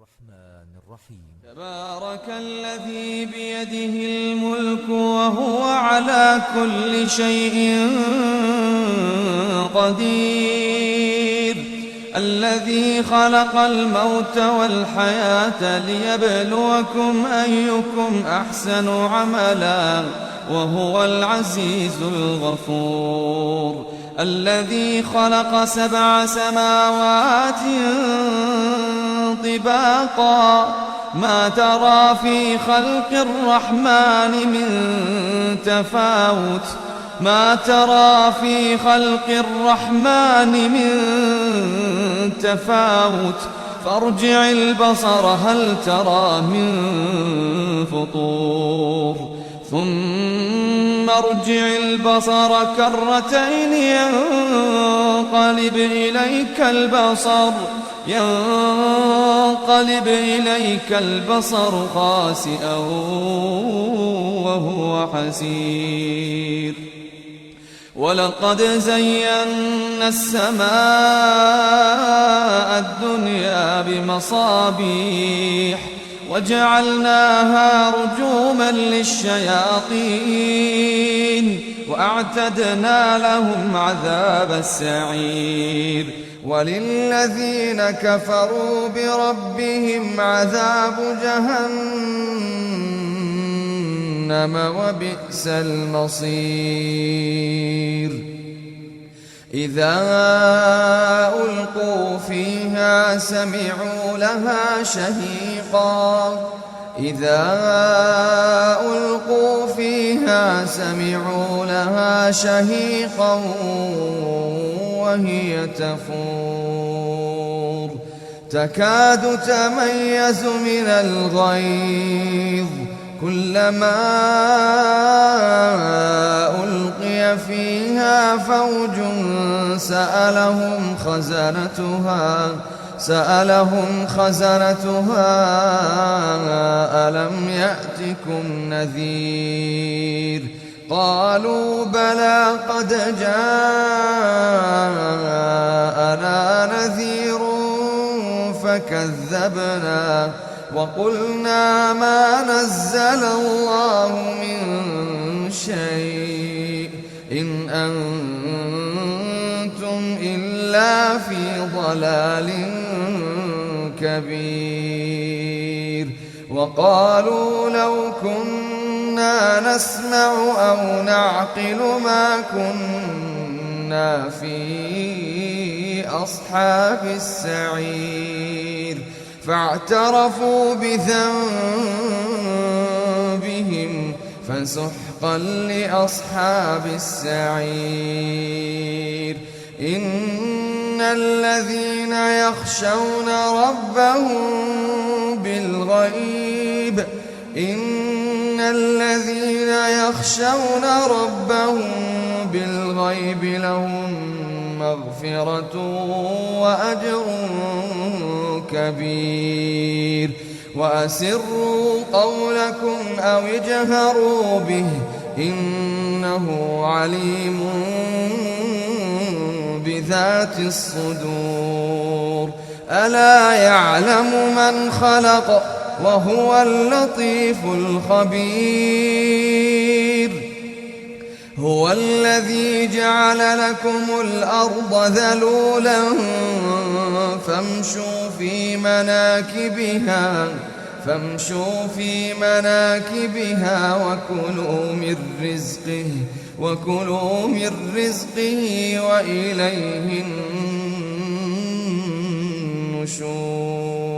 الرحمن الرحيم. تبارك الذي بيده الملك وهو على كل شيء قدير، الذي خلق الموت والحياة ليبلوكم أيكم أحسن عملا وهو العزيز الغفور، الذي خلق 7 سماوات طباقا ما ترى في خلق الرحمن من تفاوت فارجع البصر هل ترى من فطور ثم ارجع البصر كرتين ينقلب إليك البصر خاسئا وهو حسير. ولقد زينا السماء الدنيا بمصابيح وجعلناها رجوما للشياطين وأعتدنا لهم عذاب السعير. وللذين كفروا بربهم عذاب جهنم وبئس المصير. إذا ألقوا فيها سمعوا لها شهيقا وهي تفور تكاد تميز من الغيظ كلما ألقي فيها فوج سألهم خزنتها ألم يأتكم نذير قالوا بلى قد جاءنا نذير فكذبنا وقلنا ما نزل الله من شيء إن أنتم إلا في ضلال كبير. وقالوا لو كنا نسمع أو نعقل ما كنا في أصحاب السعير فاعترفوا بذنبهم فسحقا لأصحاب السعير. إن الذين يخشون ربهم بالغيب لهم مغفرة وأجر كبير. وأسروا قولكم أو اجهروا به إنه عليم بذات الصدور. ألا يعلم من خلق وهو اللطيف الخبير. هو الذي جعل لكم الأرض ذلولا فامشوا في مناكبها وكلوا من رزقه وإليه النشور.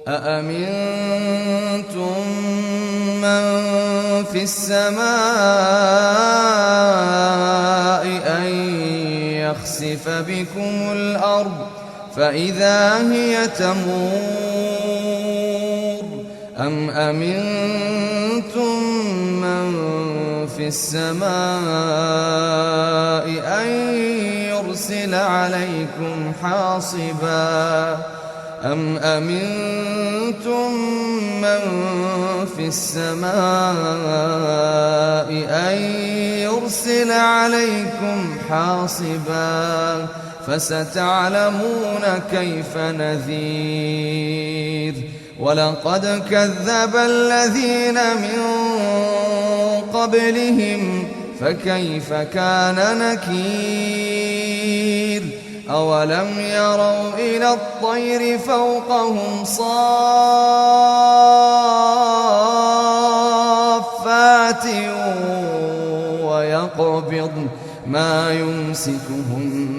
أأمنتم من في السماء أن يخسف بكم الأرض فإذا هي تمور أم أمنتم من في السماء أن يرسل عليكم حاصبا أم أمنتم من في السماء أن يرسل عليكم حاصبا فستعلمون كيف نذير ولقد كذب الذين من قبلهم فكيف كان نكير أولم يروا إلى الطير فوقهم صافات ويقبضن ما يمسكهن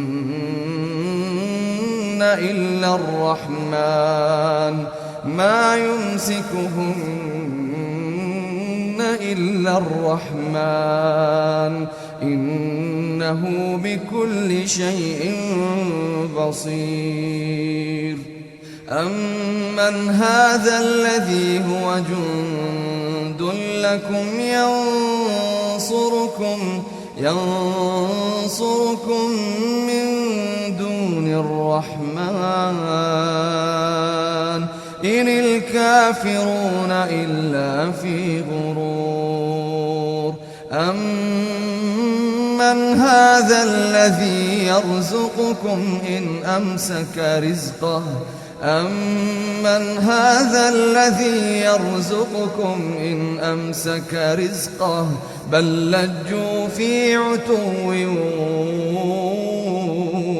إلا الرحمن إنه بكل شيء بصير أمن هذا الذي هو جند لكم ينصركم من دون الرحمن إن الكافرون إلا في غرور أمن هذا الذي يرزقكم إن أمسك رزقه بل لجوا في عتو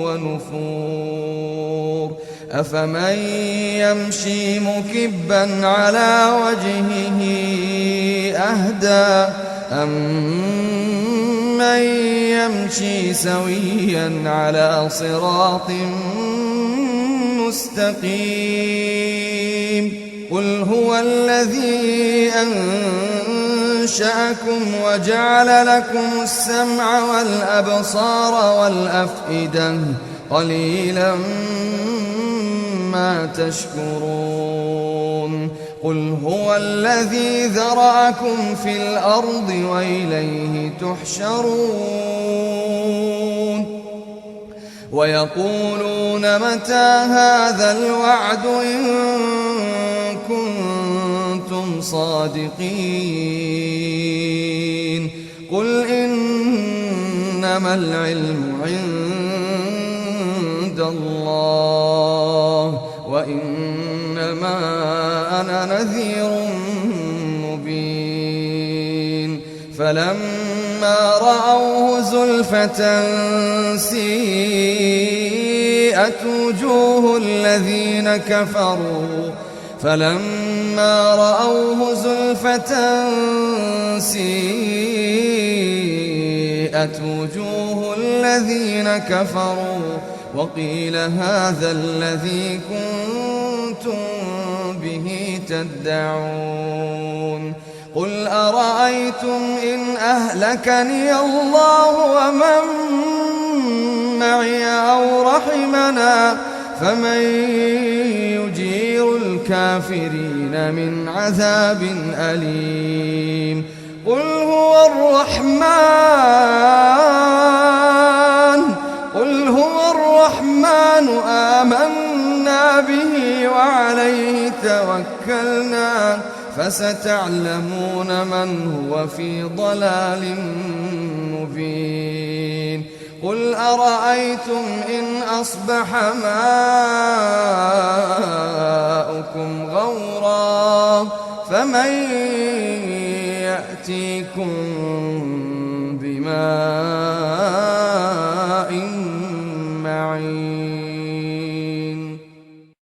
ونفور أفمن يمشي مكبا على وجهه أهدى أمن يمشي سويا على صراط مستقيم قل هو الذي أنشأكم وجعل لكم السمع والأبصار والأفئدة قليلا ما تشكرون قل هو الذي ذرأكم في الأرض وإليه تحشرون ويقولون متى هذا الوعد إن كنتم صادقين قل إنما العلم عند الله وإنما أنا نذير مبين فلما رأوه زلفة سيئت وجوه الذين كفروا وقيل هذا الذي كنتم به تدعون قل أرأيتم إن أهلكني الله ومن معي أو رحمنا فمن يجير الكافرين من عذاب أليم قل هو الرحمن آمنا به وعليه توكلنا فستعلمون من هو في ضلال مبين قل أرأيتم إن أصبح ماؤكم